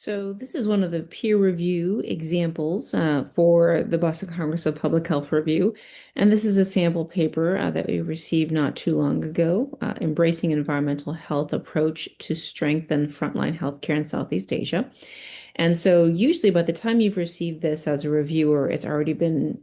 So this is one of the peer review examples for the Boston Congress of Public Health Review. And this is a sample paper that we received not too long ago, Embracing Environmental Health Approach to Strengthen Frontline Healthcare in Southeast Asia. And so usually by the time you've received this as a reviewer, it's already been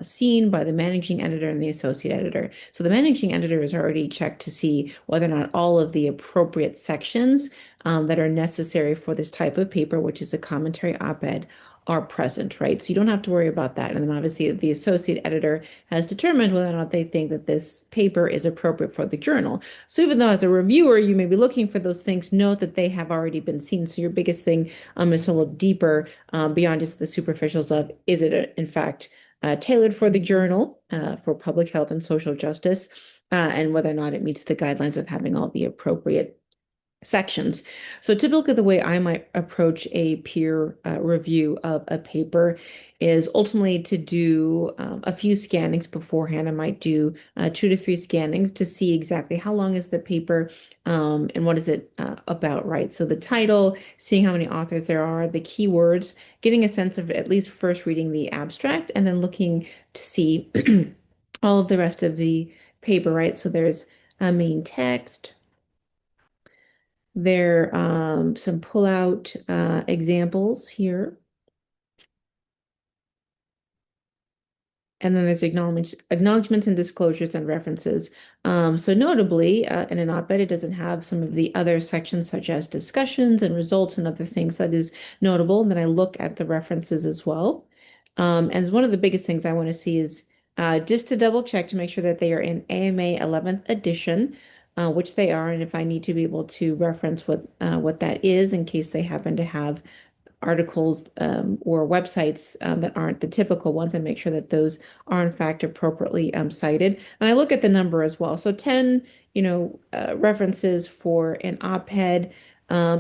seen by the managing editor and the associate editor. So the managing editor has already checked to see whether or not all of the appropriate sections that are necessary for this type of paper, which is a commentary op-ed, are present, right? So you don't have to worry about that. And then obviously the associate editor has determined whether or not they think that this paper is appropriate for the journal. So even though as a reviewer, you may be looking for those things, note that they have already been seen. So your biggest thing is to look deeper beyond just the superficials of, is it in fact tailored for the journal for public health and social justice, and whether or not it meets the guidelines of having all the appropriate sections. So typically the way I might approach a peer review of a paper is ultimately to do a few scannings beforehand. I might do 2 to 3 scannings to see exactly how long is the paper and what is it about, right? So the title, seeing how many authors there are, the keywords, getting a sense of at least first reading the abstract and then looking to see all of the rest of the paper, right? So there's a main text. There some pull-out examples here. And then there's acknowledgments and disclosures and references. So notably, in an op-ed, it doesn't have some of the other sections such as discussions and results and other things that is notable. And then I look at the references as well. As one of the biggest things I want to see is just to double check to make sure that they are in AMA 11th edition, which they are, and if I need to be able to reference what that is in case they happen to have articles or websites that aren't the typical ones and make sure that those are in fact appropriately cited. And I look at the number as well. So 10, references for an op-ed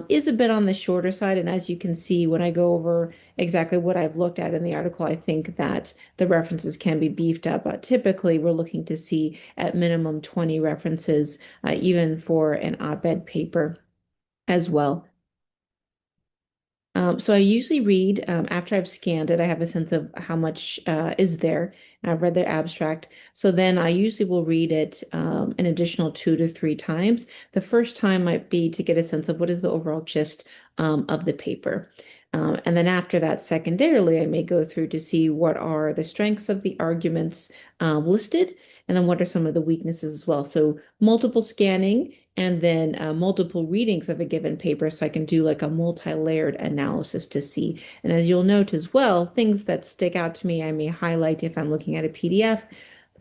is a bit on the shorter side. And as you can see, when I go over exactly what I've looked at in the article, I think that the references can be beefed up. Typically, we're looking to see at minimum 20 references, even for an op-ed paper as well. So I usually read after I've scanned it, I have a sense of how much is there. And I've read the abstract. So then I usually will read it an additional 2 to 3 times. The first time might be to get a sense of what is the overall gist of the paper. And then after that, secondarily, I may go through to see what are the strengths of the arguments listed, and then what are some of the weaknesses as well. So multiple scanning and then multiple readings of a given paper so I can do like a multi-layered analysis to see. And as you'll note as well, things that stick out to me, I may highlight if I'm looking at a PDF,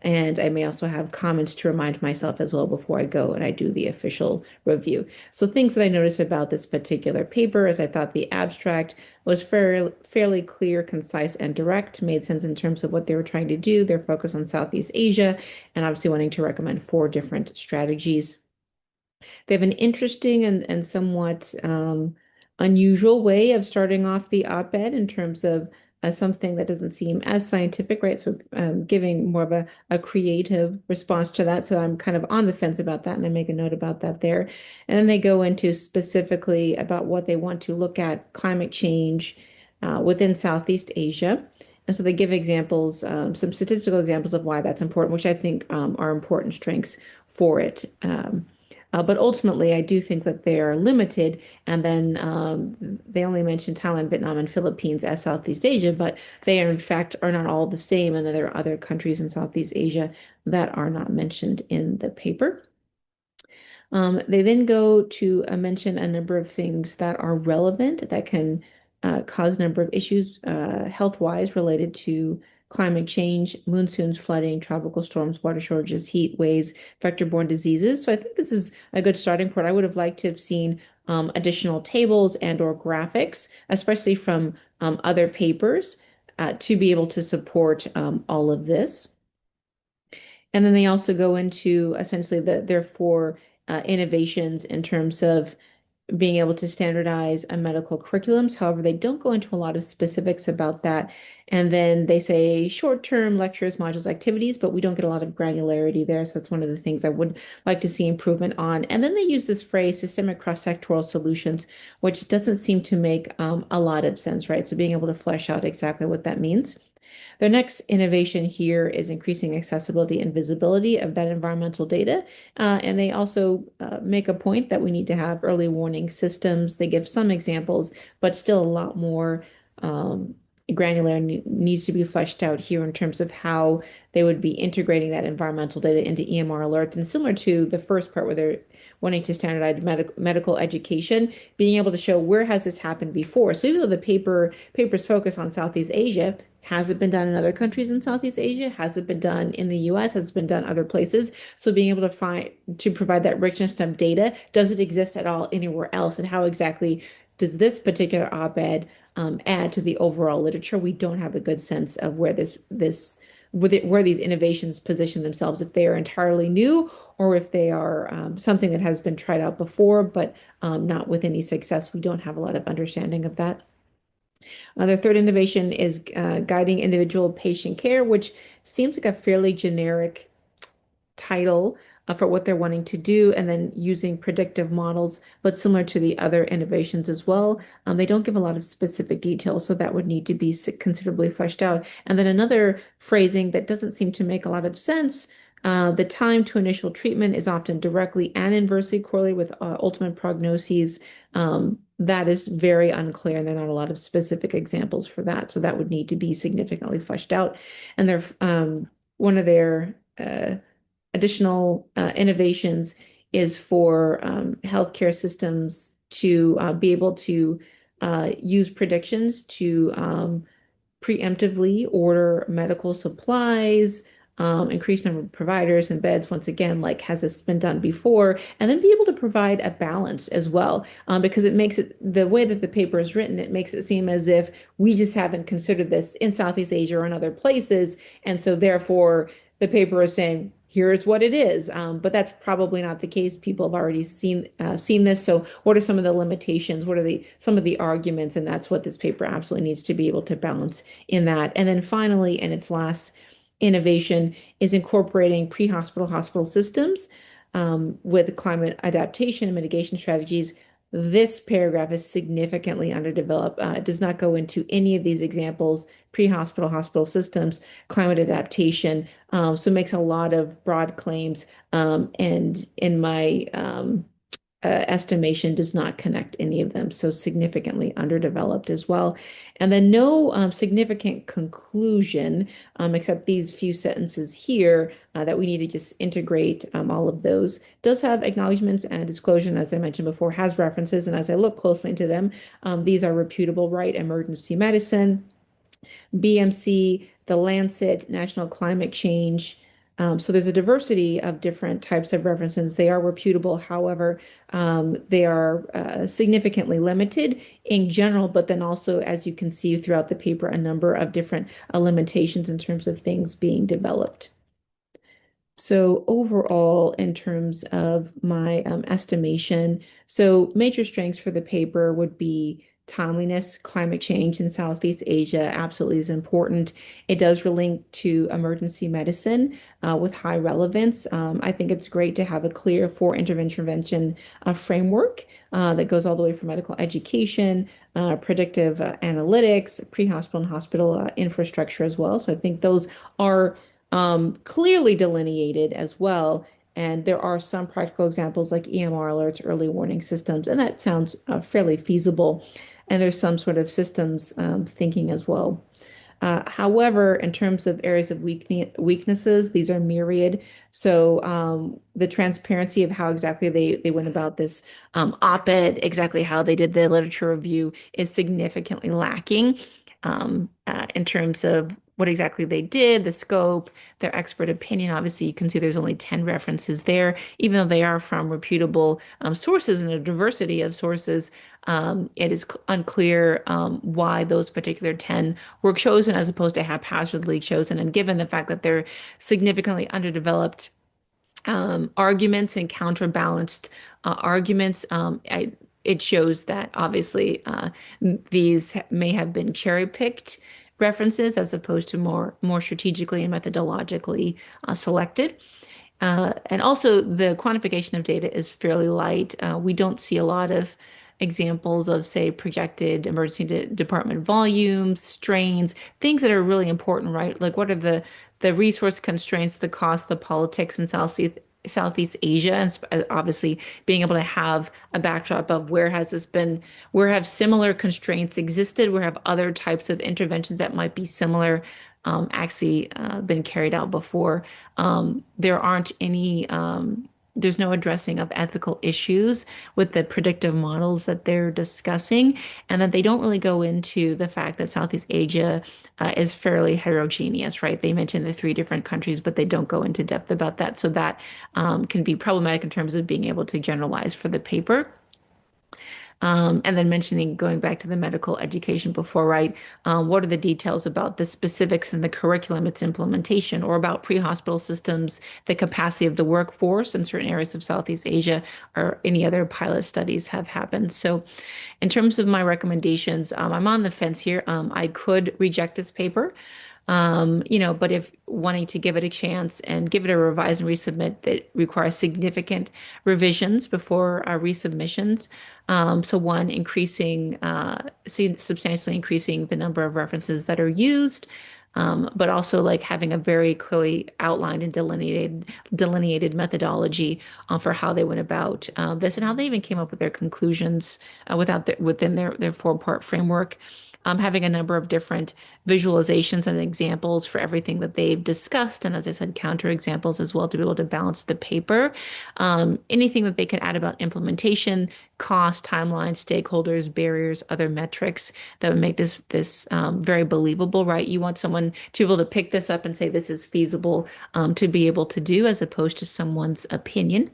and I may also have comments to remind myself as well before I go and I do the official review. So things that I noticed about this particular paper is I thought the abstract was fairly clear, concise, and direct, made sense in terms of what they were trying to do, their focus on Southeast Asia, and obviously wanting to recommend 4 different strategies. They have an interesting and somewhat unusual way of starting off the op-ed in terms of something that doesn't seem as scientific, right? So giving more of a creative response to that. So I'm kind of on the fence about that, and I make a note about that there. And then they go into specifically about what they want to look at climate change within Southeast Asia. And so they give examples, some statistical examples of why that's important, which I think are important strengths for it. But ultimately, I do think that they are limited. And then they only mention Thailand, Vietnam, and Philippines as Southeast Asia, but they are, in fact, are not all the same. And there are other countries in Southeast Asia that are not mentioned in the paper. They then go to mention a number of things that are relevant that can cause a number of issues health-wise related to climate change, monsoons, flooding, tropical storms, water shortages, heat waves, vector-borne diseases. So I think this is a good starting point. I would have liked to have seen additional tables and or graphics, especially from other papers, to be able to support all of this. And then they also go into essentially their 4 innovations in terms of being able to standardize medical curriculums. However, they don't go into a lot of specifics about that. And then they say short-term lectures, modules, activities, but we don't get a lot of granularity there. So that's one of the things I would like to see improvement on. And then they use this phrase, systemic cross-sectoral solutions, which doesn't seem to make a lot of sense, right? So being able to flesh out exactly what that means. Their next innovation here is increasing accessibility and visibility of that environmental data. And they also make a point that we need to have early warning systems. They give some examples, but still a lot more granular needs to be fleshed out here in terms of how they would be integrating that environmental data into EMR alerts. And similar to the first part where they're wanting to standardize medical education, being able to show where has this happened before. So even though the papers focus on Southeast Asia, has it been done in other countries in Southeast Asia? Has it been done in the US? Has it been done other places? So being able to provide that richness of data, does it exist at all anywhere else? And how exactly does this particular op-ed add to the overall literature? We don't have a good sense of where where these innovations position themselves, if they are entirely new or if they are something that has been tried out before, but not with any success. We don't have a lot of understanding of that. The third innovation is guiding individual patient care, which seems like a fairly generic title for what they're wanting to do, and then using predictive models, but similar to the other innovations as well. They don't give a lot of specific details, so that would need to be considerably fleshed out. And then another phrasing that doesn't seem to make a lot of sense. The time to initial treatment is often directly and inversely correlated with ultimate prognoses. That is very unclear, and there are not a lot of specific examples for that. So that would need to be significantly fleshed out. And one of their additional innovations is for healthcare systems to be able to use predictions to preemptively order medical supplies, increase number of providers and beds, once again, like has this been done before, and then be able to provide a balance as well, because it makes it, the way that the paper is written, it makes it seem as if we just haven't considered this in Southeast Asia or in other places, and so therefore the paper is saying, here's what it is. But that's probably not the case. People have already seen this. So what are some of the limitations? What are some of the arguments? And that's what this paper absolutely needs to be able to balance in that. And then finally, and its last innovation is incorporating pre-hospital hospital systems with climate adaptation and mitigation strategies. This paragraph is significantly underdeveloped. It does not go into any of these examples, pre-hospital hospital systems, climate adaptation. So it makes a lot of broad claims, and in my estimation does not connect any of them. So significantly underdeveloped as well. And then no significant conclusion, except these few sentences here that we need to just integrate all of those. Does have acknowledgments and disclosure, and as I mentioned before, has references. And as I look closely into them, these are reputable, right? Emergency medicine, BMC, The Lancet, National Climate Change. So there's a diversity of different types of references. They are reputable, however, they are significantly limited in general, but then also, as you can see throughout the paper, a number of different limitations in terms of things being developed. So overall, in terms of my estimation, so major strengths for the paper would be timeliness, climate change in Southeast Asia absolutely is important. It does relate to emergency medicine with high relevance. I think it's great to have a clear four intervention framework that goes all the way from medical education, predictive analytics, pre-hospital and hospital infrastructure as well. So I think those are clearly delineated as well. And there are some practical examples like EMR alerts, early warning systems, and that sounds fairly feasible. And there's some sort of systems thinking as well. However, in terms of areas of weaknesses, these are myriad. So the transparency of how exactly they went about this op-ed, exactly how they did the literature review is significantly lacking in terms of what exactly they did, the scope, their expert opinion. Obviously, you can see there's only 10 references there, even though they are from reputable sources and a diversity of sources. It is unclear why those particular 10 were chosen as opposed to haphazardly chosen. And given the fact that they're significantly underdeveloped arguments and counterbalanced arguments, it shows that obviously these may have been cherry-picked references as opposed to more strategically and methodologically selected. And also, the quantification of data is fairly light. We don't see a lot of examples of, say, projected emergency department volumes, strains, things that are really important, right? Like, what are the resource constraints, the cost, the politics in Southeast Asia, and obviously being able to have a backdrop of where has this been, where have similar constraints existed, where have other types of interventions that might be similar actually been carried out before. There aren't any, there's no addressing of ethical issues with the predictive models that they're discussing, and that they don't really go into the fact that Southeast Asia is fairly heterogeneous, right? They mention the three different countries, but they don't go into depth about that. So that can be problematic in terms of being able to generalize for the paper. And then mentioning going back to the medical education before, right? What are the details about the specifics in the curriculum, its implementation, or about pre-hospital systems, the capacity of the workforce in certain areas of Southeast Asia, or any other pilot studies have happened. So, in terms of my recommendations, I'm on the fence here. I could reject this paper. But if wanting to give it a chance and give it a revise and resubmit that requires significant revisions before resubmissions. So one, substantially increasing the number of references that are used, but also like having a very clearly outlined and delineated methodology for how they went about this and how they even came up with their conclusions within their four-part framework. Having a number of different visualizations and examples for everything that they've discussed, and as I said, counter examples as well to be able to balance the paper. Anything that they could add about implementation, cost, timeline, stakeholders, barriers, other metrics that would make this very believable, right? You want someone to be able to pick this up and say this is feasible to be able to do, as opposed to someone's opinion.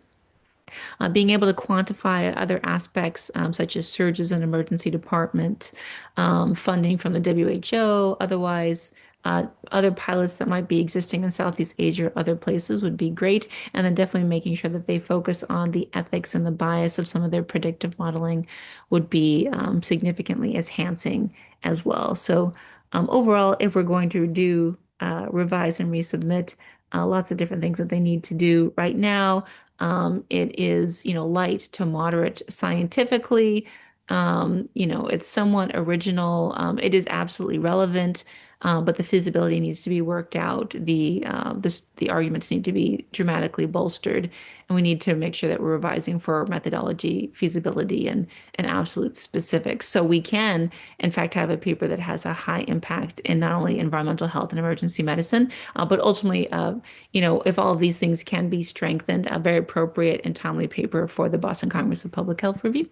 Being able to quantify other aspects, such as surges in emergency department, funding from the WHO, otherwise, other pilots that might be existing in Southeast Asia or other places would be great. And then definitely making sure that they focus on the ethics and the bias of some of their predictive modeling would be significantly enhancing as well. So, overall, if we're going to do revise and resubmit, lots of different things that they need to do right now. It is, light to moderate scientifically. It's somewhat original. It is absolutely relevant, but the feasibility needs to be worked out. The arguments need to be dramatically bolstered, and we need to make sure that we're revising for methodology, feasibility, and absolute specifics. So we can, in fact, have a paper that has a high impact in not only environmental health and emergency medicine, but ultimately, if all of these things can be strengthened, a very appropriate and timely paper for the Boston Congress of Public Health review.